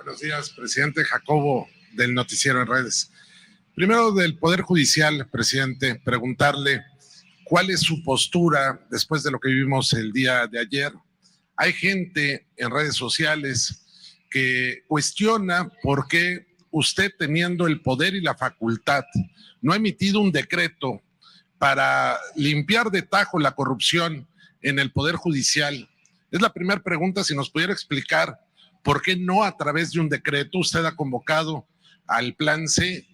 Buenos días, presidente. Jacobo, del Noticiero en Redes. Primero, del Poder Judicial, presidente, preguntarle cuál es su postura después de lo que vivimos el día de ayer. Hay gente en redes sociales que cuestiona por qué usted, teniendo el poder y la facultad, no ha emitido un decreto para limpiar de tajo la corrupción en el Poder Judicial. Es la primera pregunta, si nos pudiera explicar por qué no a través de un decreto. Usted ha convocado al Plan C,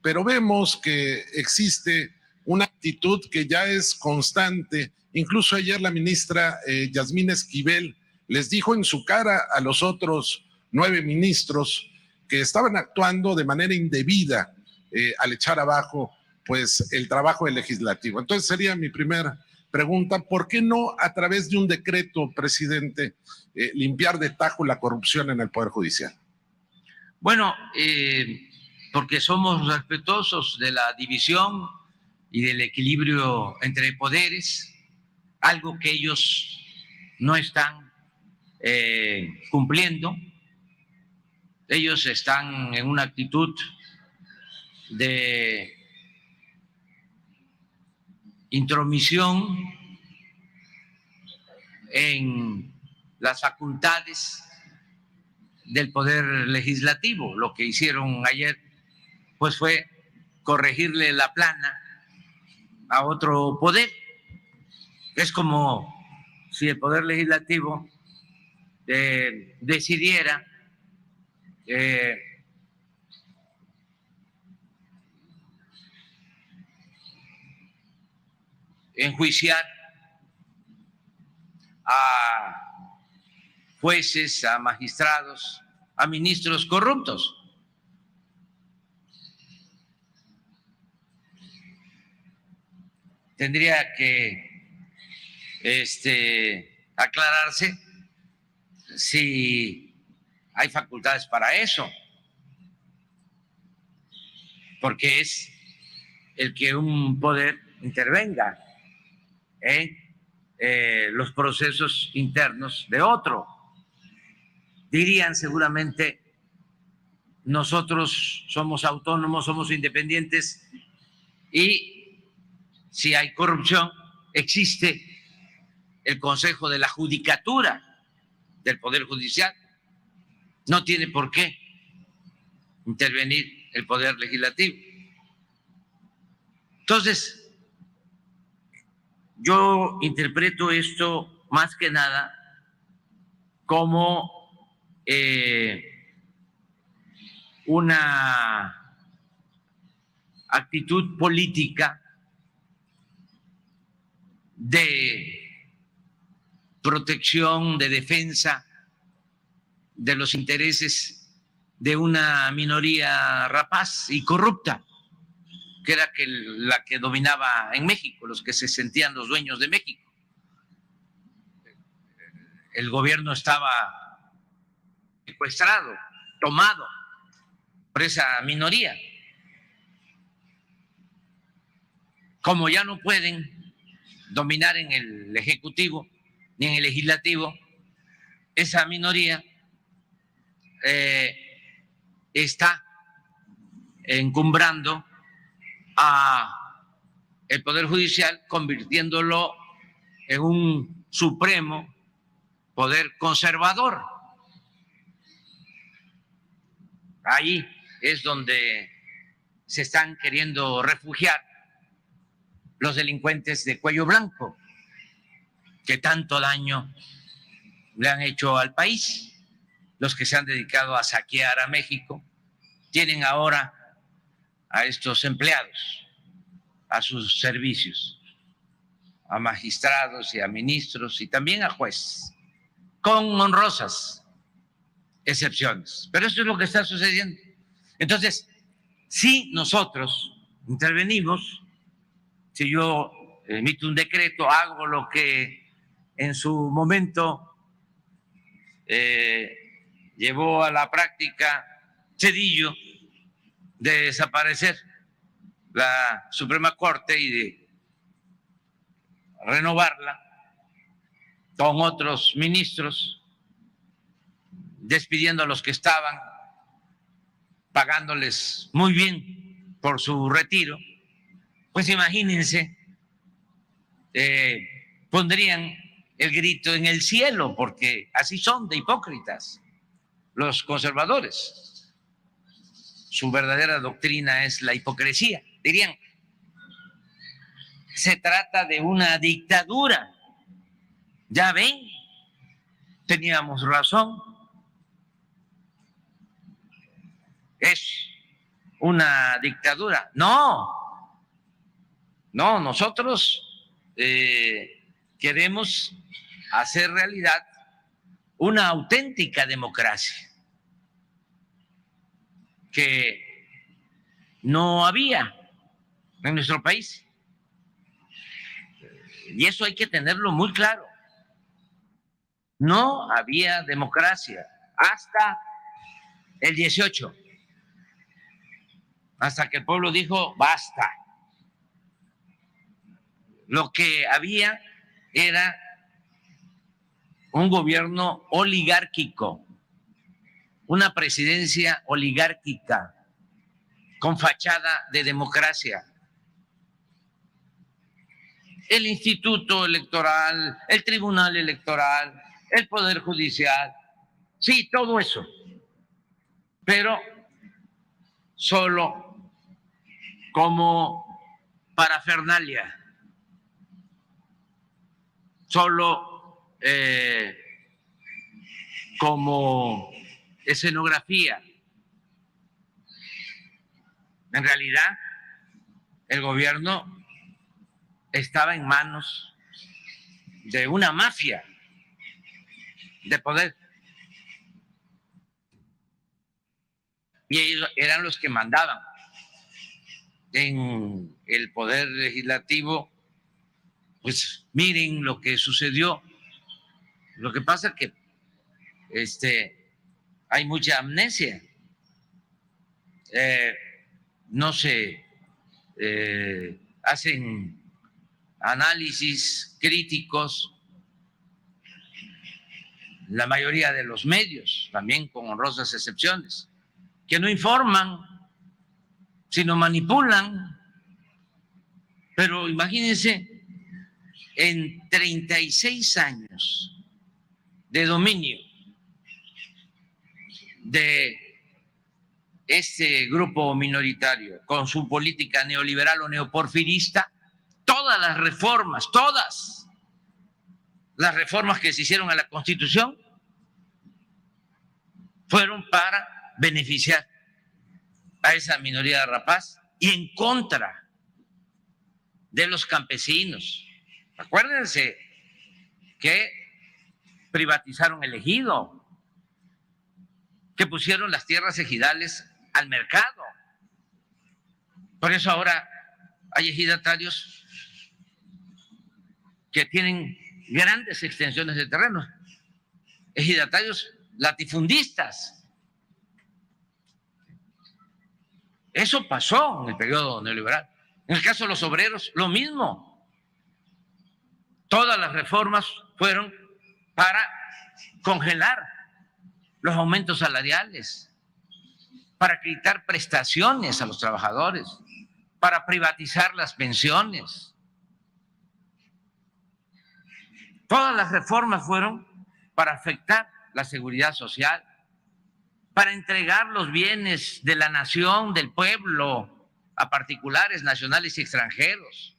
pero vemos que existe una actitud que ya es constante. Incluso ayer la ministra Yasmín Esquivel les dijo en su cara a los otros 9 ministros que estaban actuando de manera indebida al echar abajo pues el trabajo del legislativo. Entonces sería mi primera pregunta: ¿por qué no a través de un decreto, presidente, limpiar de tajo la corrupción en el Poder Judicial? Bueno, porque somos respetuosos de la división y del equilibrio entre poderes, algo que ellos no están cumpliendo. Ellos están en una actitud de intromisión en las facultades del Poder Legislativo. Lo que hicieron ayer pues fue corregirle la plana a otro poder. Es como si el Poder Legislativo decidiera enjuiciar a jueces, a magistrados, a ministros corruptos. Tendría que aclararse si hay facultades para eso, porque es el que un poder intervenga en los procesos internos de otro. Dirían seguramente: nosotros somos autónomos, somos independientes, y si hay corrupción existe el Consejo de la Judicatura del Poder Judicial. No tiene por qué intervenir el Poder Legislativo. Entonces, yo interpreto esto más que nada como una actitud política de protección, de defensa de los intereses de una minoría rapaz y corrupta, que era la que dominaba en México, los que se sentían los dueños de México. El gobierno estaba secuestrado, tomado por esa minoría. Como ya no pueden dominar en el Ejecutivo ni en el Legislativo, esa minoría está encumbrando a el Poder Judicial, convirtiéndolo en un supremo poder conservador. Ahí es donde se están queriendo refugiar los delincuentes de cuello blanco que tanto daño le han hecho al país. Los que se han dedicado a saquear a México tienen ahora a estos empleados a sus servicios, a magistrados y a ministros y también a jueces, con honrosas excepciones. Pero esto es lo que está sucediendo. Entonces, si nosotros intervenimos, si yo emito un decreto, hago lo que en su momento llevó a la práctica Zedillo, de desaparecer la Suprema Corte y de renovarla con otros ministros, despidiendo a los que estaban pagándoles muy bien por su retiro, pues imagínense, pondrían el grito en el cielo, porque así son de hipócritas los conservadores. Su verdadera doctrina es la hipocresía. Dirían, se trata de una dictadura. Ya ven, teníamos razón. Es una dictadura. No, nosotros queremos hacer realidad una auténtica democracia que no había en nuestro país. Y eso hay que tenerlo muy claro. No había democracia hasta el 18, hasta que el pueblo dijo basta. Lo que había era un gobierno oligárquico, una presidencia oligárquica con fachada de democracia. El Instituto Electoral, el Tribunal Electoral, el Poder Judicial, sí, todo eso, pero solo como parafernalia, solo como escenografía. En realidad, el gobierno estaba en manos de una mafia de poder. Y ellos eran los que mandaban en el poder legislativo. Pues miren lo que sucedió. Lo que pasa es que hay mucha amnesia. No se hacen análisis críticos. La mayoría de los medios, también con honrosas excepciones, que no informan, sino manipulan. Pero imagínense, en 36 años de dominio de este grupo minoritario con su política neoliberal o neoporfirista, todas las reformas que se hicieron a la Constitución fueron para beneficiar a esa minoría rapaz y en contra de los campesinos. Acuérdense que privatizaron el ejido, que pusieron las tierras ejidales al mercado. Por eso ahora hay ejidatarios que tienen grandes extensiones de terreno, ejidatarios latifundistas. Eso pasó en el periodo neoliberal. En el caso de los obreros, lo mismo. Todas las reformas fueron para congelar los aumentos salariales, para quitar prestaciones a los trabajadores, para privatizar las pensiones. Todas las reformas fueron para afectar la seguridad social, para entregar los bienes de la nación, del pueblo, a particulares, nacionales y extranjeros.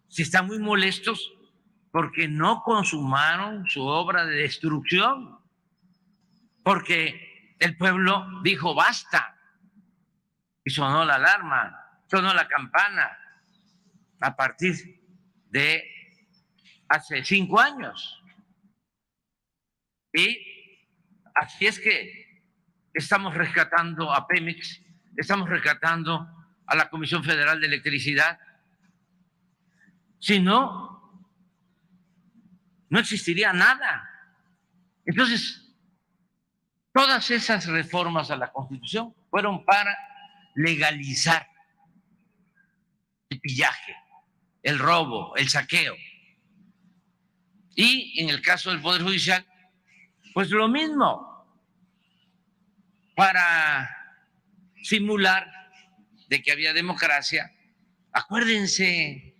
Si están muy molestos porque no consumaron su obra de destrucción, porque el pueblo dijo basta y sonó la alarma, sonó la campana a partir de hace 5 años. Y así es que estamos rescatando a Pemex, estamos rescatando a la Comisión Federal de Electricidad. Si no, no existiría nada. Entonces, todas esas reformas a la Constitución fueron para legalizar el pillaje, el robo, el saqueo. Y en el caso del Poder Judicial, pues lo mismo, para simular de que había democracia. Acuérdense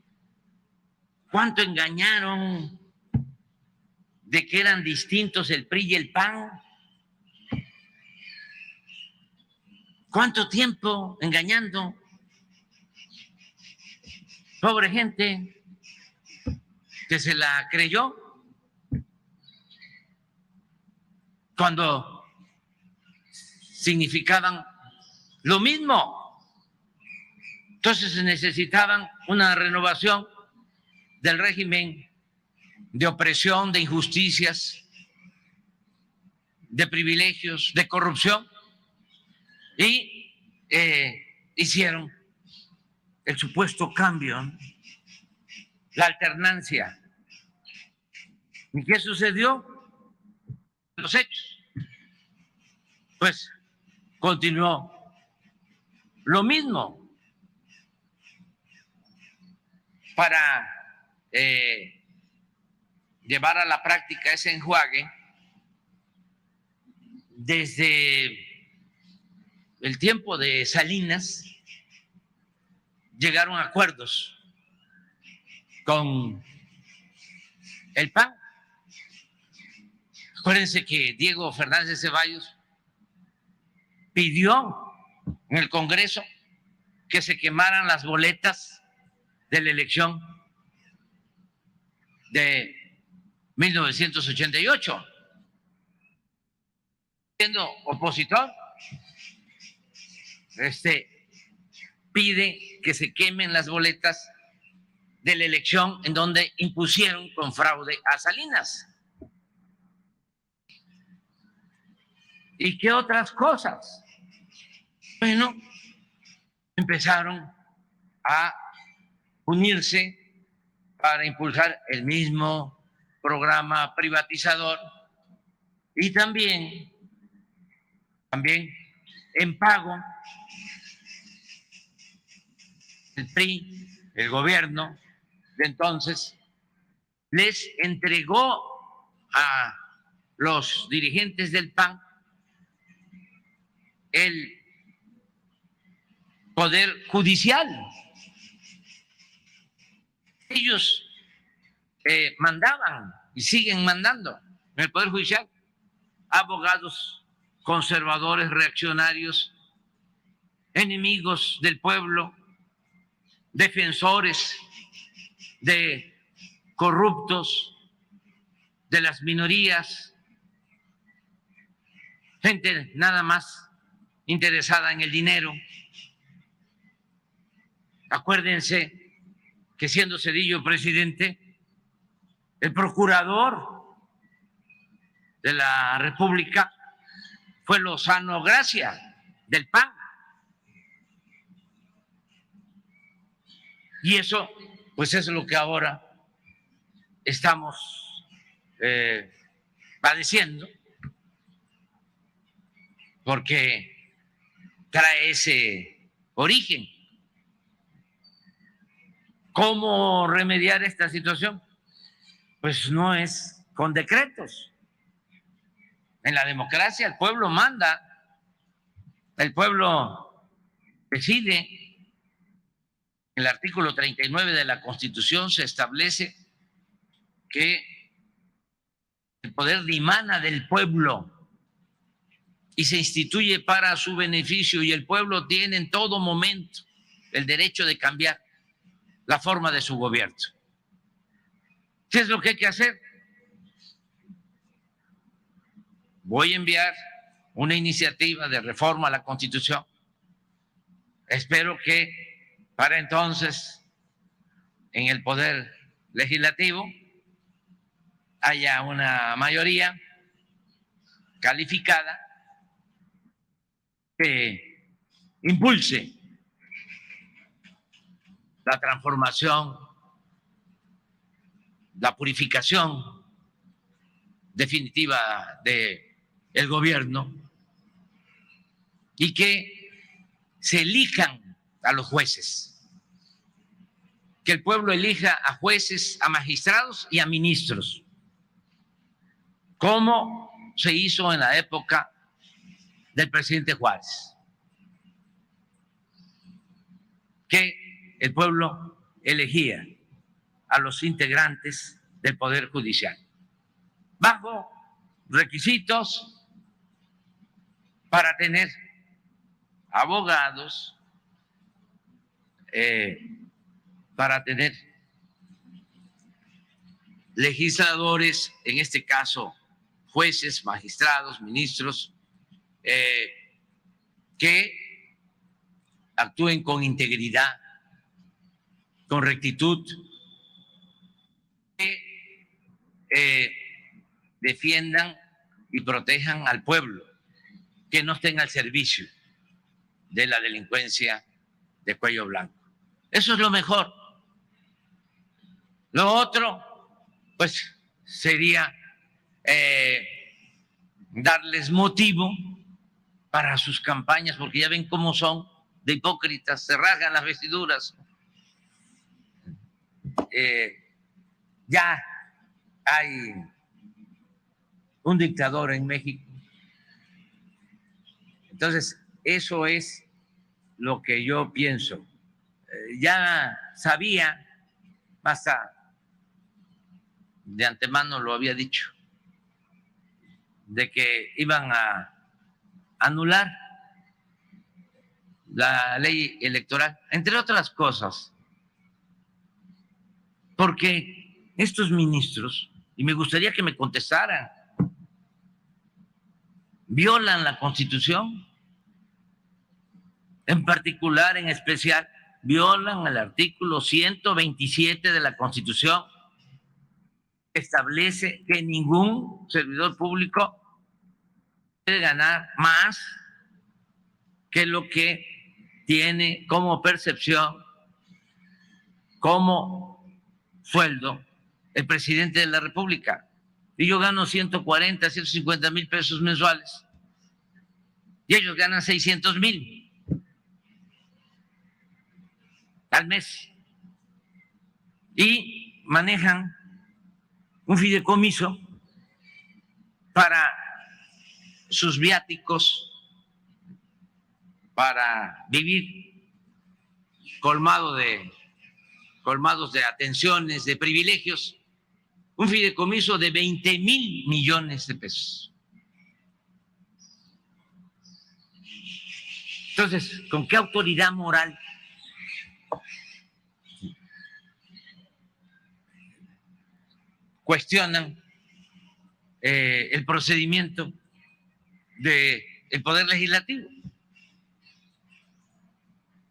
cuánto engañaron de que eran distintos el PRI y el PAN. ¿Cuánto tiempo engañando? Pobre gente que se la creyó cuando significaban lo mismo. Entonces necesitaban una renovación del régimen de opresión, de injusticias, de privilegios, de corrupción, y hicieron el supuesto cambio, ¿no? La alternancia. ¿Y qué sucedió? Los hechos. Pues continuó lo mismo. Para llevar a la práctica ese enjuague, desde el tiempo de Salinas llegaron a acuerdos con el PAN. Acuérdense que Diego Fernández Ceballos pidió en el Congreso que se quemaran las boletas de la elección de 1988. Siendo opositor, pide que se quemen las boletas de la elección en donde impusieron con fraude a Salinas. ¿Y qué otras cosas? Bueno, empezaron a unirse para impulsar el mismo programa privatizador y también en pago el PRI, el gobierno de entonces, les entregó a los dirigentes del PAN el poder judicial. Ellos mandaban y siguen mandando en el poder judicial abogados conservadores, reaccionarios, enemigos del pueblo, defensores de corruptos, de las minorías, gente nada más interesada en el dinero. Acuérdense que siendo Zedillo presidente, el procurador de la República fue Lozano Gracia, del PAN. Y eso, pues es lo que ahora estamos padeciendo, porque trae ese origen. ¿Cómo remediar esta situación? Pues no es con decretos. En la democracia el pueblo manda, el pueblo decide. En el artículo 39 de la Constitución se establece que el poder dimana del pueblo y se instituye para su beneficio, y el pueblo tiene en todo momento el derecho de cambiar la forma de su gobierno. ¿Qué es lo que hay que hacer? Voy a enviar una iniciativa de reforma a la Constitución. Espero que para entonces en el Poder Legislativo haya una mayoría calificada que impulse la transformación, la purificación definitiva del gobierno, y que se elijan a los jueces, que el pueblo elija a jueces, a magistrados y a ministros, como se hizo en la época del presidente Juárez. que el pueblo elegía a los integrantes del Poder Judicial, bajo requisitos para tener abogados, para tener legisladores, en este caso jueces, magistrados, ministros, que actúen con integridad, con rectitud, que defiendan y protejan al pueblo, que no estén al servicio de la delincuencia de cuello blanco. Eso es lo mejor. Lo otro, pues, sería darles motivo para sus campañas, porque ya ven cómo son de hipócritas, se rasgan las vestiduras. Ya hay un dictador en México. Entonces, eso es lo que yo pienso. Ya sabía, hasta de antemano lo había dicho, de que iban a anular la ley electoral, entre otras cosas, porque estos ministros, y me gustaría que me contestaran, violan la Constitución, en particular, en especial, violan el artículo 127 de la Constitución, que establece que ningún servidor público puede ganar más que lo que tiene como percepción, como sueldo, el presidente de la República. Y yo gano 140, 150 mil pesos mensuales. Y ellos ganan 600,000 al mes. Y manejan un fideicomiso para sus viáticos, para vivir colmados de atenciones, de privilegios, un fideicomiso de 20,000 millones de pesos. Entonces, ¿con qué autoridad moral cuestionan el procedimiento del Poder Legislativo?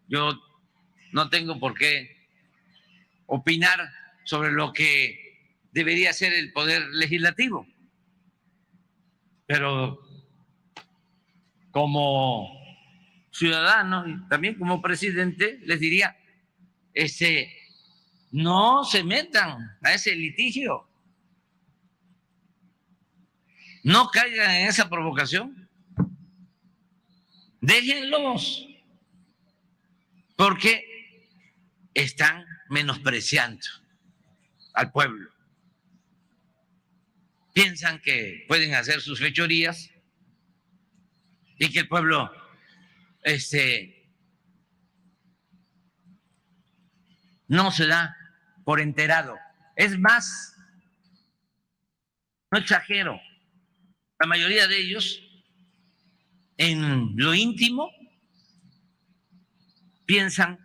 Yo no tengo por qué opinar sobre lo que debería ser el Poder Legislativo, pero como ciudadano y también como presidente les diría, no se metan a ese litigio, no caigan en esa provocación, déjenlos, porque están menospreciando al pueblo. Piensan que pueden hacer sus fechorías y que el pueblo no se da por enterado. Es más, no exagero, la mayoría de ellos en lo íntimo piensan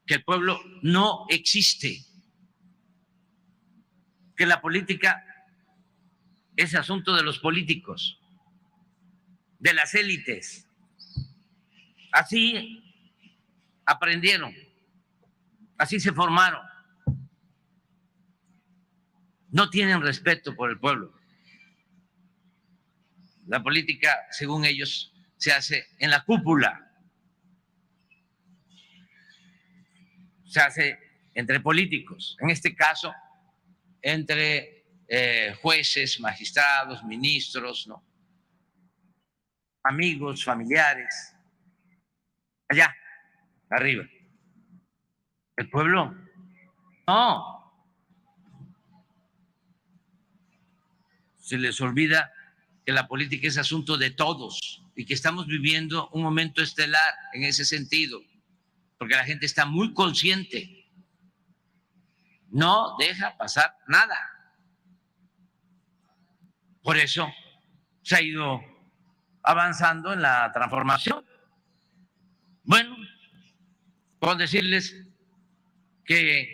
que el pueblo no existe, que la política es asunto de los políticos, de las élites. Así aprendieron, así se formaron. No tienen respeto por el pueblo. La política, según ellos, se hace en la cúpula. Se hace entre políticos, en este caso, entre jueces, magistrados, ministros, ¿no? Amigos, familiares, allá, arriba. El pueblo, no. Se les olvida que la política es asunto de todos y que estamos viviendo un momento estelar en ese sentido. porque la gente está muy consciente. No deja pasar nada. Por eso se ha ido avanzando en la transformación. Bueno, puedo decirles que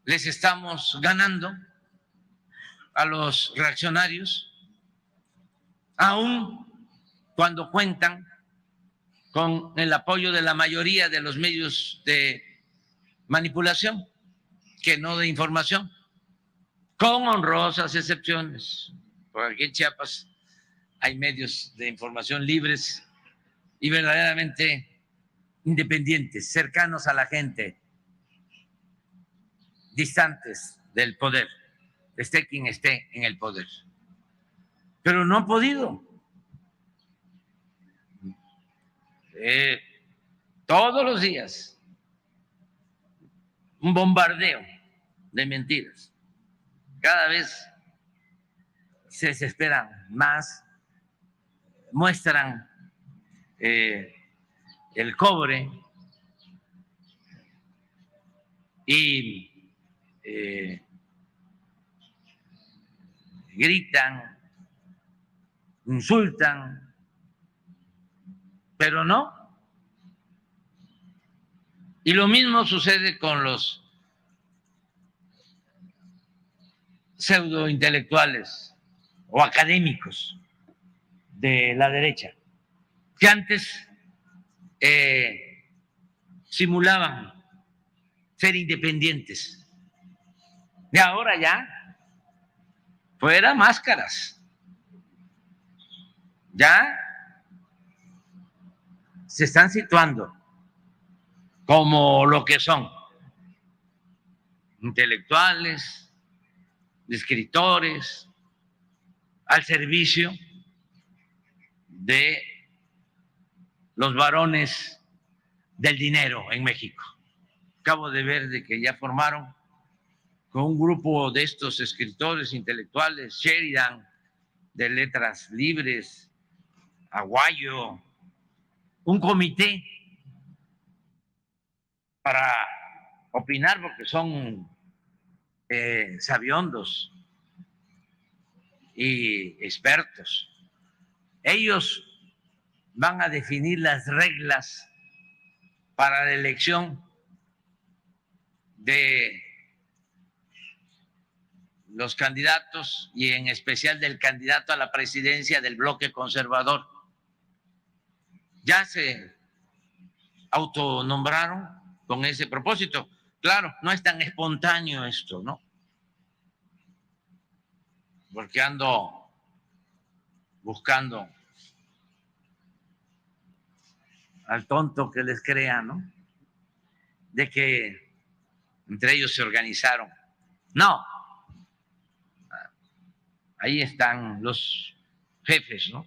les estamos ganando a los reaccionarios, aun cuando cuentan con el apoyo de la mayoría de los medios de manipulación, que no de información, con honrosas excepciones. Porque aquí en Chiapas hay medios de información libres y verdaderamente independientes, cercanos a la gente, distantes del poder, esté quien esté en el poder. Pero no han podido. Todos los días un bombardeo de mentiras. Cada vez se desesperan más, muestran el cobre y gritan, insultan, pero no. Y lo mismo sucede con los pseudointelectuales o académicos de la derecha, que antes simulaban ser independientes. Y ahora ya, fuera máscaras, ya se están situando como lo que son, intelectuales, escritores, al servicio de los varones del dinero en México. Acabo de ver de que ya formaron con un grupo de estos escritores intelectuales, Sheridan, de Letras Libres, Aguayo, un comité para opinar, porque son sabiondos y expertos. Ellos van a definir las reglas para la elección de los candidatos y en especial del candidato a la presidencia del bloque conservador. Ya se autonombraron con ese propósito. Claro, no es tan espontáneo esto, ¿no? Porque ando buscando al tonto que les crea, ¿no? De que entre ellos se organizaron. No. Ahí están los jefes, ¿no?,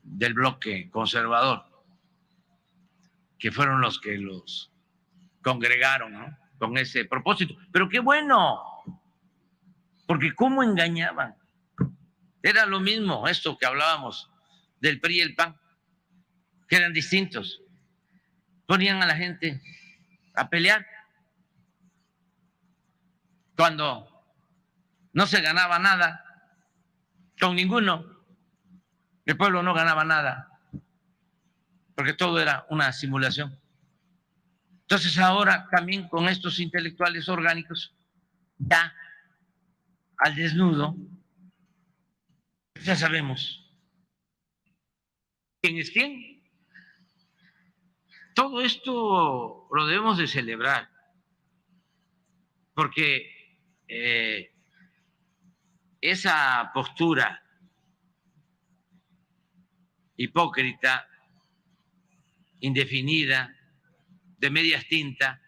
del bloque conservador, que fueron los que los congregaron, ¿no?, con ese propósito. Pero qué bueno, porque cómo engañaban. Era lo mismo esto que hablábamos del PRI y el PAN, que eran distintos. Ponían a la gente a pelear cuando no se ganaba nada con ninguno. El pueblo no ganaba nada, porque todo era una simulación. Entonces ahora también con estos intelectuales orgánicos, ya al desnudo, ya sabemos quién es quién. Todo esto lo debemos de celebrar, porque esa postura hipócrita, indefinida, de medias tintas,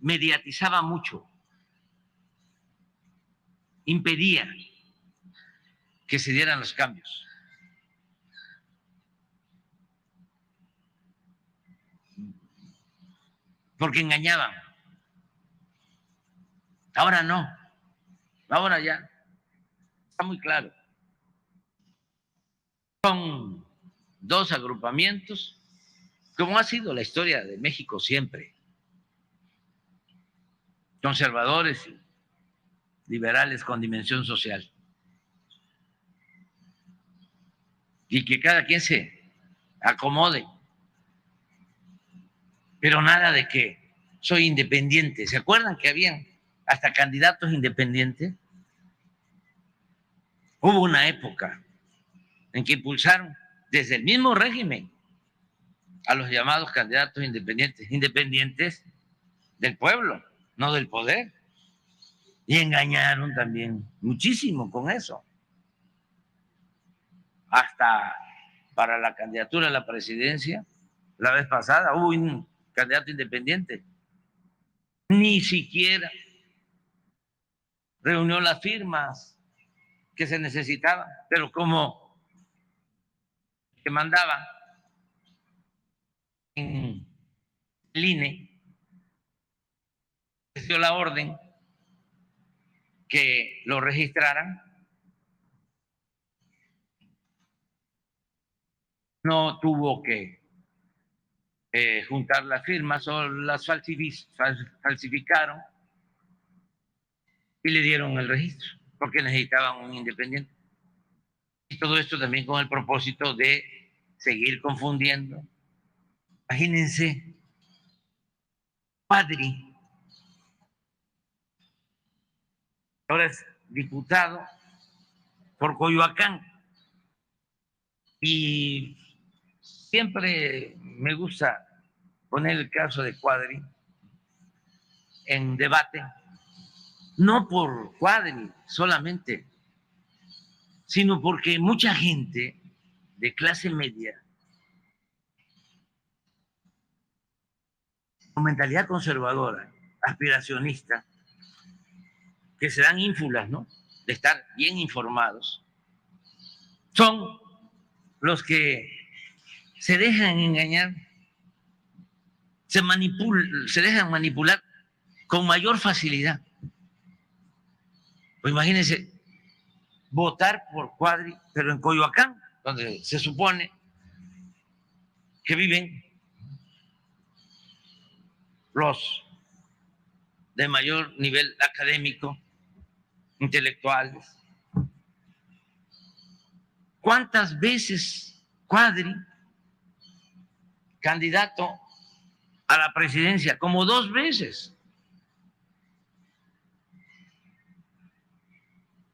mediatizaba mucho, impedía que se dieran los cambios. Porque engañaban. Ahora no, ahora ya está muy claro. Son dos agrupamientos como ha sido la historia de México siempre. Conservadores y liberales con dimensión social. Y que cada quien se acomode. Pero nada de que soy independiente. ¿Se acuerdan que habían hasta candidatos independientes? Hubo una época en que impulsaron desde el mismo régimen a los llamados candidatos independientes, independientes del pueblo, no del poder. Y engañaron también muchísimo con eso. Hasta para la candidatura a la presidencia, la vez pasada hubo un candidato independiente. Ni siquiera reunió las firmas que se necesitaban, pero como que mandaba en el INE, dio la orden que lo registraran, no tuvo que juntar las firmas, o las falsificaron y le dieron el registro, porque necesitaban un independiente. Y todo esto también con el propósito de seguir confundiendo. Imagínense, Cuadri, ahora es diputado por Coyoacán, y siempre me gusta poner el caso de Cuadri en debate, no por Cuadri solamente, sino porque mucha gente de clase media, con mentalidad conservadora, aspiracionista, que se dan ínfulas, ¿no?, de estar bien informados, son los que se dejan engañar, se dejan manipular con mayor facilidad. Pues imagínense, votar por Cuadri, pero en Coyoacán, donde se supone que viven los de mayor nivel académico, intelectuales. ¿Cuántas veces Cuadri, candidato a la presidencia? Como 2 veces.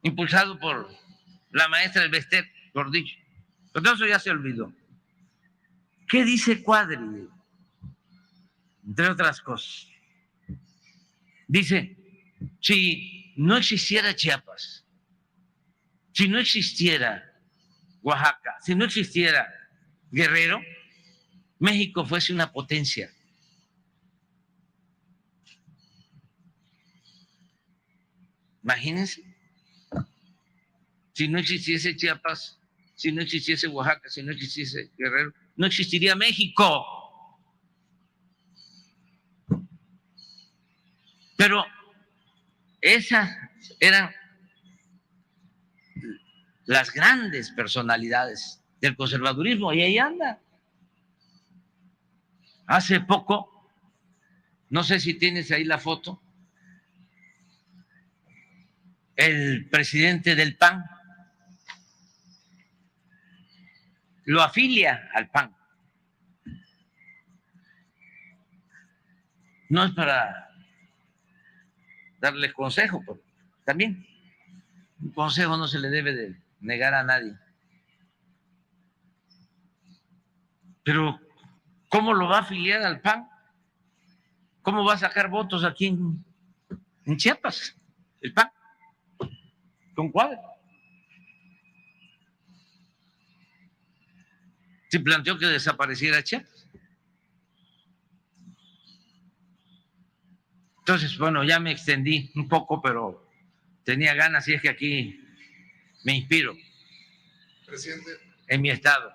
Impulsado por la maestra Elbester, por dicho. Pero eso ya se olvidó. ¿Qué dice Cuadri? Entre otras cosas. Dice, si no existiera Chiapas, si no existiera Oaxaca, si no existiera Guerrero, México fuese una potencia. Imagínense, si no existiese Chiapas, si no existiese Oaxaca, si no existiese Guerrero, no existiría México. Pero esas eran las grandes personalidades del conservadurismo, y ahí anda. Hace poco, no sé si tienes ahí la foto, el presidente del PAN lo afilia al PAN. No es para darles consejo, pero también un consejo no se le debe de negar a nadie. Pero ¿cómo lo va a afiliar al PAN? ¿Cómo va a sacar votos aquí en Chiapas? El PAN, con Cuadri. Se planteó que desapareciera Chiapas. Entonces, bueno, ya me extendí un poco, pero tenía ganas, y es que aquí me inspiro. Presidente, en mi estado.